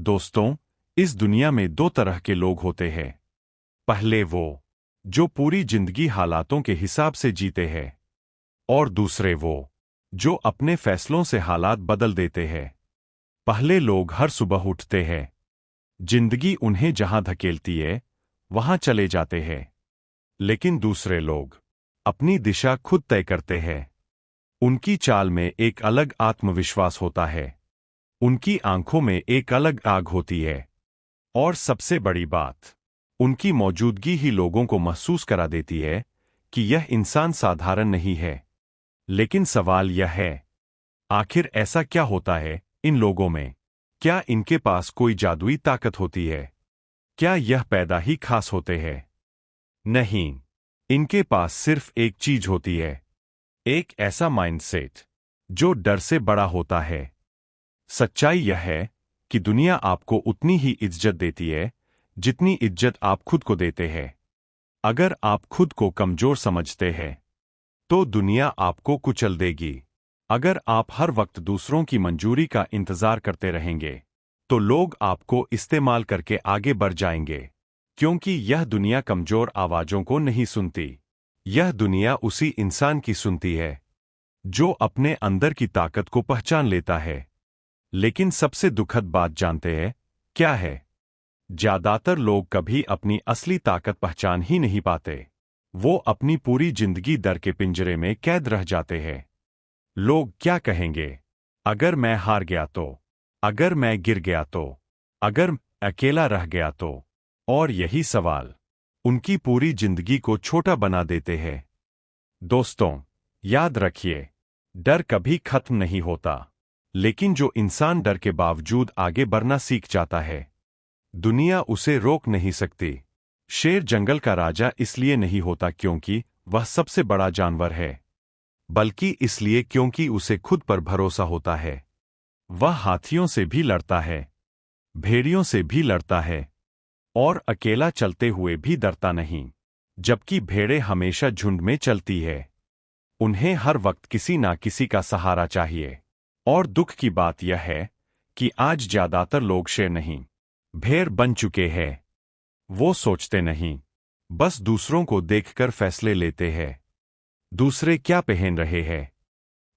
दोस्तों, इस दुनिया में दो तरह के लोग होते हैं। पहले वो जो पूरी जिंदगी हालातों के हिसाब से जीते हैं, और दूसरे वो जो अपने फैसलों से हालात बदल देते हैं। पहले लोग हर सुबह उठते हैं, जिंदगी उन्हें जहां धकेलती है वहां चले जाते हैं। लेकिन दूसरे लोग अपनी दिशा खुद तय करते हैं। उनकी चाल में एक अलग आत्मविश्वास होता है, उनकी आंखों में एक अलग आग होती है, और सबसे बड़ी बात, उनकी मौजूदगी ही लोगों को महसूस करा देती है कि यह इंसान साधारण नहीं है। लेकिन सवाल यह है, आखिर ऐसा क्या होता है इन लोगों में? क्या इनके पास कोई जादुई ताकत होती है? क्या यह पैदा ही खास होते हैं? नहीं, इनके पास सिर्फ एक चीज होती है, एक ऐसा माइंडसेट जो डर से बड़ा होता है। सच्चाई यह है कि दुनिया आपको उतनी ही इज्जत देती है जितनी इज्जत आप खुद को देते हैं। अगर आप खुद को कमजोर समझते हैं तो दुनिया आपको कुचल देगी। अगर आप हर वक्त दूसरों की मंजूरी का इंतजार करते रहेंगे तो लोग आपको इस्तेमाल करके आगे बढ़ जाएंगे। क्योंकि यह दुनिया कमजोर आवाजों को नहीं सुनती, यह दुनिया उसी इंसान की सुनती है जो अपने अंदर की ताकत को पहचान लेता है। लेकिन सबसे दुखद बात जानते हैं क्या है? ज्यादातर लोग कभी अपनी असली ताकत पहचान ही नहीं पाते। वो अपनी पूरी जिंदगी डर के पिंजरे में कैद रह जाते हैं। लोग क्या कहेंगे अगर मैं हार गया तो? अगर मैं गिर गया तो? अगर अकेला रह गया तो? और यही सवाल उनकी पूरी जिंदगी को छोटा बना देते हैं। दोस्तों, याद रखिए, डर कभी खत्म नहीं होता, लेकिन जो इंसान डर के बावजूद आगे बढ़ना सीख जाता है, दुनिया उसे रोक नहीं सकती। शेर जंगल का राजा इसलिए नहीं होता क्योंकि वह सबसे बड़ा जानवर है, बल्कि इसलिए क्योंकि उसे खुद पर भरोसा होता है। वह हाथियों से भी लड़ता है, भेड़ियों से भी लड़ता है, और अकेला चलते हुए भी डरता नहीं। जबकि भेड़ें हमेशा झुंड में चलती है, उन्हें हर वक्त किसी ना किसी का सहारा चाहिए। और दुख की बात यह है कि आज ज्यादातर लोग शेर नहीं, भेड़ बन चुके हैं। वो सोचते नहीं, बस दूसरों को देखकर फैसले लेते हैं। दूसरे क्या पहन रहे हैं,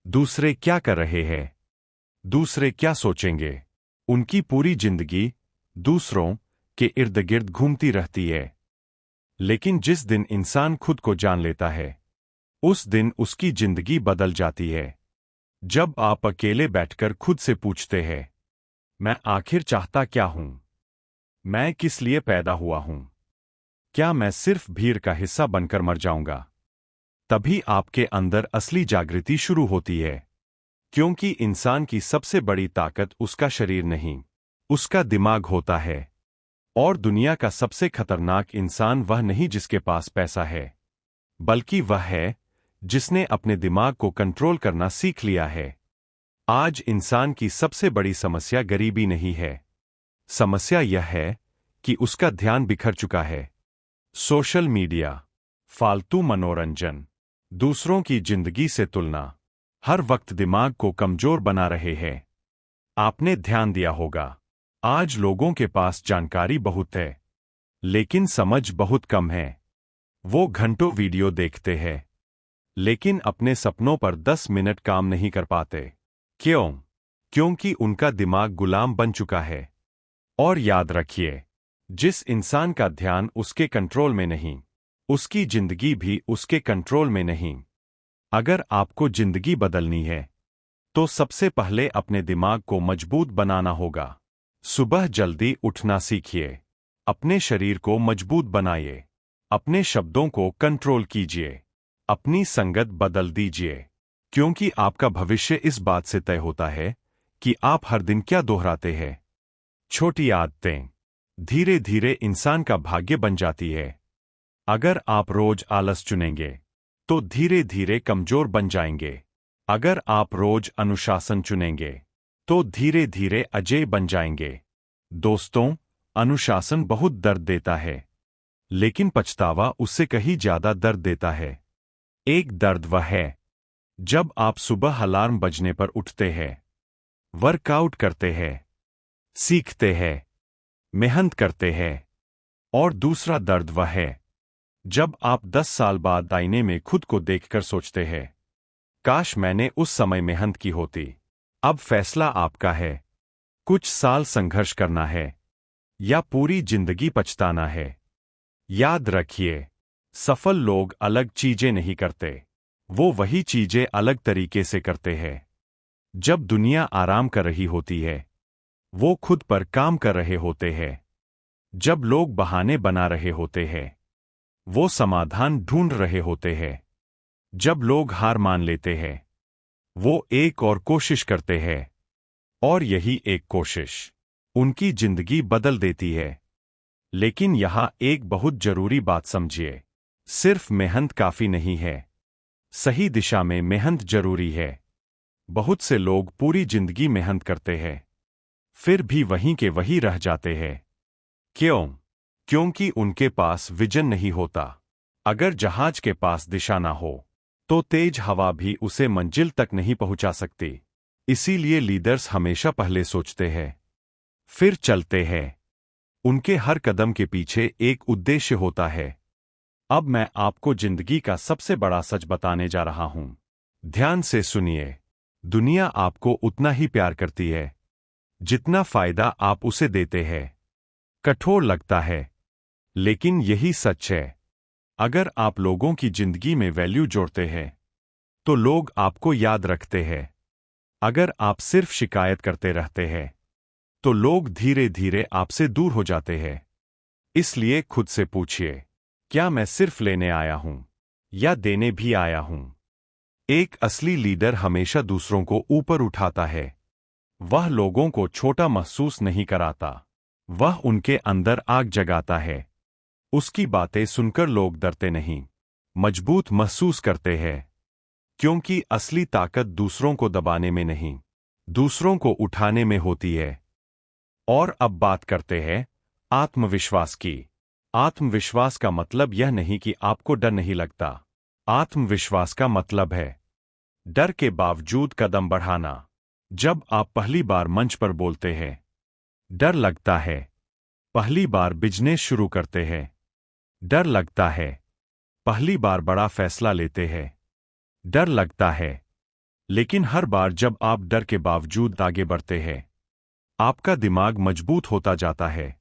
दूसरे क्या कर रहे हैं, दूसरे क्या सोचेंगे, उनकी पूरी जिंदगी दूसरों के इर्द गिर्द घूमती रहती है। लेकिन जिस दिन इंसान खुद को जान लेता है, उस दिन उसकी जिंदगी बदल जाती है। जब आप अकेले बैठकर खुद से पूछते हैं, मैं आखिर चाहता क्या हूं? मैं किस लिए पैदा हुआ हूं? क्या मैं सिर्फ भीड़ का हिस्सा बनकर मर जाऊंगा? तभी आपके अंदर असली जागृति शुरू होती है। क्योंकि इंसान की सबसे बड़ी ताकत उसका शरीर नहीं, उसका दिमाग होता है। और दुनिया का सबसे खतरनाक इंसान वह नहीं जिसके पास पैसा है, बल्कि वह है जिसने अपने दिमाग को कंट्रोल करना सीख लिया है। आज इंसान की सबसे बड़ी समस्या गरीबी नहीं है, समस्या यह है कि उसका ध्यान बिखर चुका है। सोशल मीडिया, फालतू मनोरंजन, दूसरों की जिंदगी से तुलना हर वक्त दिमाग को कमजोर बना रहे हैं। आपने ध्यान दिया होगा, आज लोगों के पास जानकारी बहुत है, लेकिन समझ बहुत कम है। वो घंटों वीडियो देखते हैं, लेकिन अपने सपनों पर 10 मिनट काम नहीं कर पाते। क्यों? क्योंकि उनका दिमाग गुलाम बन चुका है। और याद रखिए, जिस इंसान का ध्यान उसके कंट्रोल में नहीं, उसकी जिंदगी भी उसके कंट्रोल में नहीं। अगर आपको जिंदगी बदलनी है, तो सबसे पहले अपने दिमाग को मजबूत बनाना होगा। सुबह जल्दी उठना सीखिए, अपने शरीर को मजबूत बनाइए, अपने शब्दों को कंट्रोल कीजिए, अपनी संगत बदल दीजिए। क्योंकि आपका भविष्य इस बात से तय होता है कि आप हर दिन क्या दोहराते हैं। छोटी आदतें धीरे धीरे इंसान का भाग्य बन जाती है। अगर आप रोज आलस चुनेंगे तो धीरे धीरे कमजोर बन जाएंगे। अगर आप रोज अनुशासन चुनेंगे तो धीरे धीरे अजेय बन जाएंगे। दोस्तों, अनुशासन बहुत दर्द देता है, लेकिन पछतावा उससे कहीं ज्यादा दर्द देता है। एक दर्द वह है जब आप सुबह अलार्म बजने पर उठते हैं, वर्कआउट करते हैं, सीखते हैं, मेहनत करते हैं। और दूसरा दर्द वह है जब आप 10 साल बाद आईने में खुद को देखकर सोचते हैं, काश मैंने उस समय मेहनत की होती। अब फैसला आपका है, कुछ साल संघर्ष करना है या पूरी जिंदगी पछताना है। याद रखिए, सफल लोग अलग चीजें नहीं करते, वो वही चीजें अलग तरीके से करते हैं। जब दुनिया आराम कर रही होती है, वो खुद पर काम कर रहे होते हैं। जब लोग बहाने बना रहे होते हैं, वो समाधान ढूंढ रहे होते हैं। जब लोग हार मान लेते हैं, वो एक और कोशिश करते हैं। और यही एक कोशिश उनकी जिंदगी बदल देती है। लेकिन यहां एक बहुत जरूरी बात समझिए, सिर्फ मेहनत काफी नहीं है, सही दिशा में मेहनत जरूरी है। बहुत से लोग पूरी जिंदगी मेहनत करते हैं, फिर भी वहीं के वहीं रह जाते हैं। क्यों? क्योंकि उनके पास विजन नहीं होता। अगर जहाज के पास दिशा ना हो, तो तेज हवा भी उसे मंजिल तक नहीं पहुंचा सकती। इसीलिए लीडर्स हमेशा पहले सोचते हैं, फिर चलते हैं। उनके हर कदम के पीछे एक उद्देश्य होता है। अब मैं आपको जिंदगी का सबसे बड़ा सच बताने जा रहा हूं। ध्यान से सुनिए। दुनिया आपको उतना ही प्यार करती है जितना फायदा आप उसे देते हैं। कठोर लगता है, लेकिन यही सच है। अगर आप लोगों की जिंदगी में वैल्यू जोड़ते हैं, तो लोग आपको याद रखते हैं। अगर आप सिर्फ शिकायत करते रहते हैं, तो लोग धीरे धीरे आपसे दूर हो जाते हैं। इसलिए खुद से पूछिए, क्या मैं सिर्फ लेने आया हूं या देने भी आया हूं? एक असली लीडर हमेशा दूसरों को ऊपर उठाता है। वह लोगों को छोटा महसूस नहीं कराता, वह उनके अंदर आग जगाता है। उसकी बातें सुनकर लोग डरते नहीं, मजबूत महसूस करते हैं। क्योंकि असली ताकत दूसरों को दबाने में नहीं, दूसरों को उठाने में होती है। और अब बात करते हैं आत्मविश्वास की। आत्मविश्वास का मतलब यह नहीं कि आपको डर नहीं लगता। आत्मविश्वास का मतलब है डर के बावजूद कदम बढ़ाना। जब आप पहली बार मंच पर बोलते हैं, डर लगता है। पहली बार बिजनेस शुरू करते हैं, डर लगता है। पहली बार बड़ा फैसला लेते हैं, डर लगता है। लेकिन हर बार जब आप डर के बावजूद आगे बढ़ते हैं, आपका दिमाग मजबूत होता जाता है।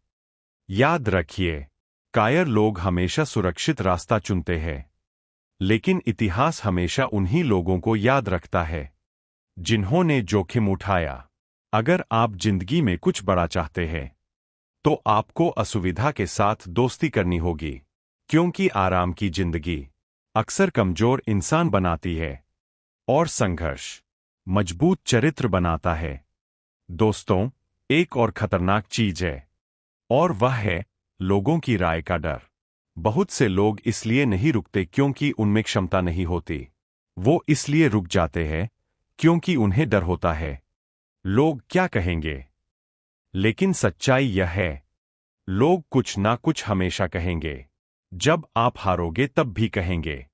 याद रखिए, कायर लोग हमेशा सुरक्षित रास्ता चुनते हैं, लेकिन इतिहास हमेशा उन्हीं लोगों को याद रखता है जिन्होंने जोखिम उठाया। अगर आप जिंदगी में कुछ बड़ा चाहते हैं, तो आपको असुविधा के साथ दोस्ती करनी होगी। क्योंकि आराम की जिंदगी अक्सर कमजोर इंसान बनाती है और संघर्ष मजबूत चरित्र बनाता है। दोस्तों, एक और खतरनाक चीज है, और वह है लोगों की राय का डर। बहुत से लोग इसलिए नहीं रुकते क्योंकि उनमें क्षमता नहीं होती, वो इसलिए रुक जाते हैं क्योंकि उन्हें डर होता है लोग क्या कहेंगे। लेकिन सच्चाई यह है, लोग कुछ ना कुछ हमेशा कहेंगे। जब आप हारोगे तब भी कहेंगे,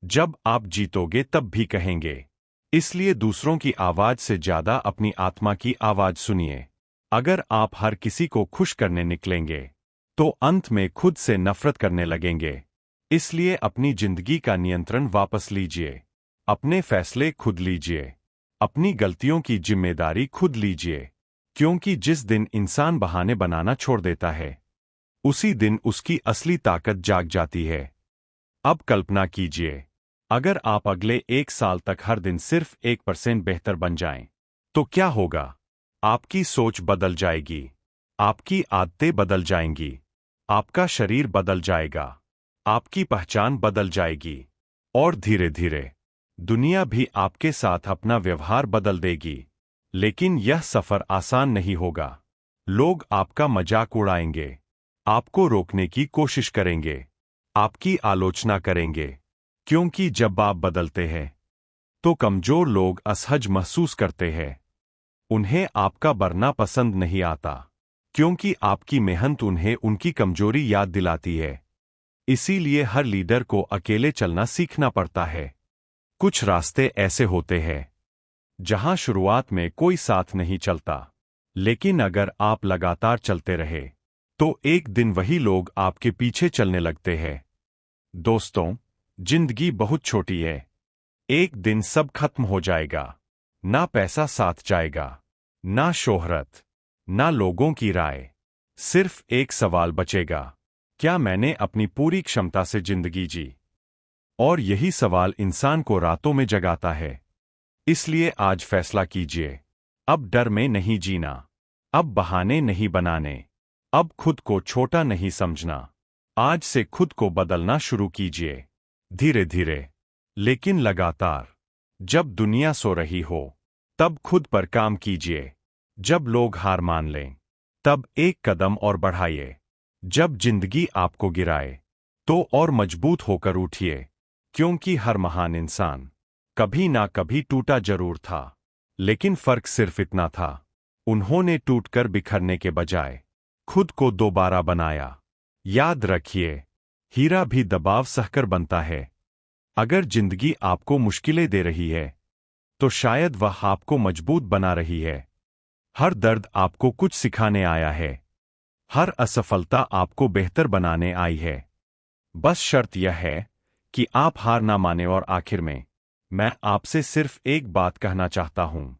जब आप जीतोगे तब भी कहेंगे। इसलिए दूसरों की आवाज से ज्यादा अपनी आत्मा की आवाज सुनिए। अगर आप हर किसी को खुश करने निकलेंगे, तो अंत में खुद से नफरत करने लगेंगे। इसलिए अपनी जिंदगी का नियंत्रण वापस लीजिए। अपने फैसले खुद लीजिए। अपनी गलतियों की जिम्मेदारी खुद लीजिए। क्योंकि जिस दिन इंसान बहाने बनाना छोड़ देता है, उसी दिन उसकी असली ताकत जाग जाती है। अब कल्पना कीजिए, अगर आप अगले 1 साल तक हर दिन सिर्फ 1% बेहतर बन जाएं, तो क्या होगा? आपकी सोच बदल जाएगी, आपकी आदतें बदल जाएंगी, आपका शरीर बदल जाएगा, आपकी पहचान बदल जाएगी, और धीरे धीरे दुनिया भी आपके साथ अपना व्यवहार बदल देगी। लेकिन यह सफर आसान नहीं होगा। लोग आपका मजाक उड़ाएंगे, आपको रोकने की कोशिश करेंगे, आपकी आलोचना करेंगे। क्योंकि जब आप बदलते हैं, तो कमजोर लोग असहज महसूस करते हैं। उन्हें आपका बढ़ना पसंद नहीं आता, क्योंकि आपकी मेहनत उन्हें उनकी कमजोरी याद दिलाती है। इसीलिए हर लीडर को अकेले चलना सीखना पड़ता है। कुछ रास्ते ऐसे होते हैं जहां शुरुआत में कोई साथ नहीं चलता, लेकिन अगर आप लगातार चलते रहे तो एक दिन वही लोग आपके पीछे चलने लगते हैं। दोस्तों, जिंदगी बहुत छोटी है। एक दिन सब खत्म हो जाएगा। ना पैसा साथ जाएगा, ना शोहरत, ना लोगों की राय। सिर्फ एक सवाल बचेगा, क्या मैंने अपनी पूरी क्षमता से जिंदगी जी? और यही सवाल इंसान को रातों में जगाता है। इसलिए आज फैसला कीजिए। अब डर में नहीं जीना, अब बहाने नहीं बनाने, अब खुद को छोटा नहीं समझना। आज से खुद को बदलना शुरू कीजिए, धीरे धीरे लेकिन लगातार। जब दुनिया सो रही हो तब खुद पर काम कीजिए। जब लोग हार मान लें तब एक कदम और बढ़ाइए। जब जिंदगी आपको गिराए तो और मजबूत होकर उठिए, क्योंकि हर महान इंसान कभी ना कभी टूटा जरूर था, लेकिन फर्क सिर्फ इतना था, उन्होंने टूटकर बिखरने के बजाय खुद को दोबारा बनाया। याद रखिए, हीरा भी दबाव सहकर बनता है। अगर जिंदगी आपको मुश्किलें दे रही है तो शायद वह आपको मजबूत बना रही है। हर दर्द आपको कुछ सिखाने आया है, हर असफलता आपको बेहतर बनाने आई है। बस शर्त यह है कि आप हार ना माने। और आखिर में मैं आपसे सिर्फ एक बात कहना चाहता हूं,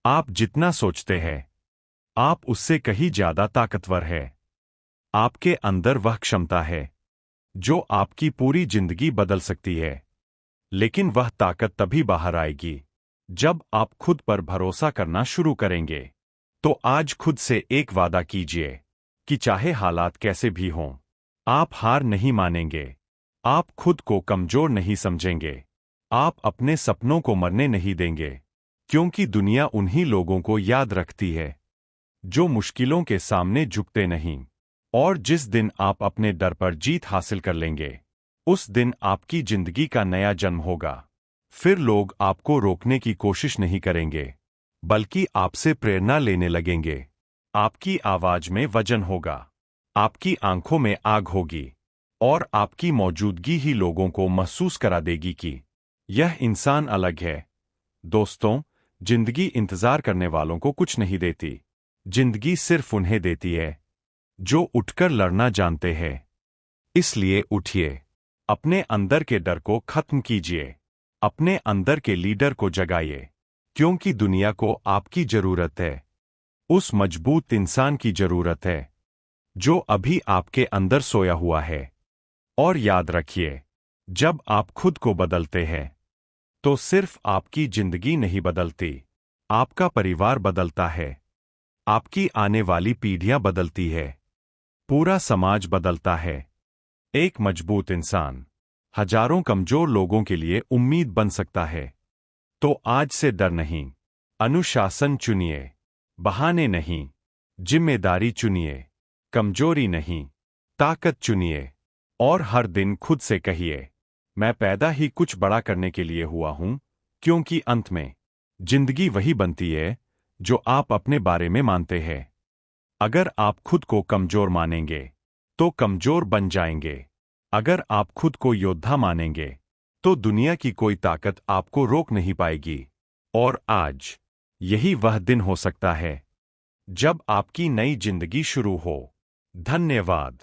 आप जितना सोचते हैं आप उससे कहीं ज्यादा ताकतवर है। आपके अंदर वह क्षमता है जो आपकी पूरी जिंदगी बदल सकती है। लेकिन वह ताकत तभी बाहर आएगी जब आप खुद पर भरोसा करना शुरू करेंगे। तो आज खुद से एक वादा कीजिए कि चाहे हालात कैसे भी हों, आप हार नहीं मानेंगे, आप खुद को कमजोर नहीं समझेंगे, आप अपने सपनों को मरने नहीं देंगे। क्योंकि दुनिया उन्हीं लोगों को याद रखती है जो मुश्किलों के सामने झुकते नहीं। और जिस दिन आप अपने डर पर जीत हासिल कर लेंगे, उस दिन आपकी जिंदगी का नया जन्म होगा। फिर लोग आपको रोकने की कोशिश नहीं करेंगे, बल्कि आपसे प्रेरणा लेने लगेंगे। आपकी आवाज में वजन होगा, आपकी आंखों में आग होगी, और आपकी मौजूदगी ही लोगों को महसूस करा देगी कि यह इंसान अलग है। दोस्तों, जिंदगी इंतजार करने वालों को कुछ नहीं देती। जिंदगी सिर्फ उन्हें देती है जो उठकर लड़ना जानते हैं। इसलिए उठिए, अपने अंदर के डर को खत्म कीजिए, अपने अंदर के लीडर को जगाइए। क्योंकि दुनिया को आपकी जरूरत है, उस मजबूत इंसान की जरूरत है जो अभी आपके अंदर सोया हुआ है। और याद रखिए, जब आप खुद को बदलते हैं तो सिर्फ आपकी जिंदगी नहीं बदलती, आपका परिवार बदलता है, आपकी आने वाली पीढ़ियां बदलती है, पूरा समाज बदलता है। एक मजबूत इंसान हजारों कमजोर लोगों के लिए उम्मीद बन सकता है। तो आज से डर नहीं, अनुशासन चुनिए, बहाने नहीं, जिम्मेदारी चुनिए, कमजोरी नहीं, ताकत चुनिए। और हर दिन खुद से कहिए, मैं पैदा ही कुछ बड़ा करने के लिए हुआ हूं। क्योंकि अंत में जिंदगी वही बनती है जो आप अपने बारे में मानते हैं। अगर आप खुद को कमजोर मानेंगे तो कमजोर बन जाएंगे। अगर आप खुद को योद्धा मानेंगे तो दुनिया की कोई ताकत आपको रोक नहीं पाएगी। और आज यही वह दिन हो सकता है जब आपकी नई जिंदगी शुरू हो। धन्यवाद।